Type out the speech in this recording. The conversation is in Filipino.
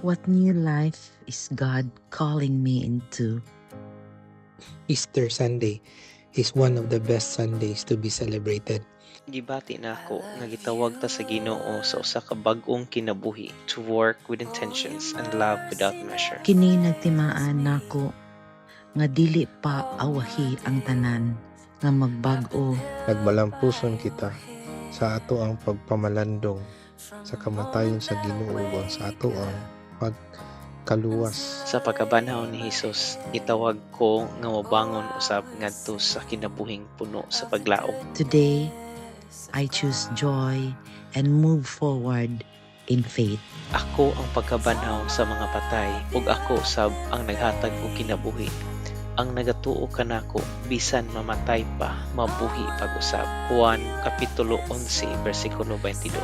What new life is God calling me into? Easter Sunday is one of the best Sundays to be celebrated. Gibati na ako nga gitawag ta sa Ginoo sa usa ka bag-ong kinabuhi to work with intentions and love without measure. Kini nagtimaan nako nga dili pa awahi ang tanan nga magbag-o. Nagmalampuson kita sa ato ang pagpamalandong sa kamatayon sa Ginoo ug sa ato ang pagkaluwas. Sa pagkabanhaw ni Hesus, itawag ko nga mobangon usab ngadto sa kinabuhing puno sa paglaom. Today, I choose joy and move forward in faith. Ako ang pagkabanhaw sa mga patay ug ako sab ang naghatag og kinabuhi. Ang nagatuo kanako bisan mamatay pa mabuhi pag-usab. Juan kapitulo 11 bersikulo 22.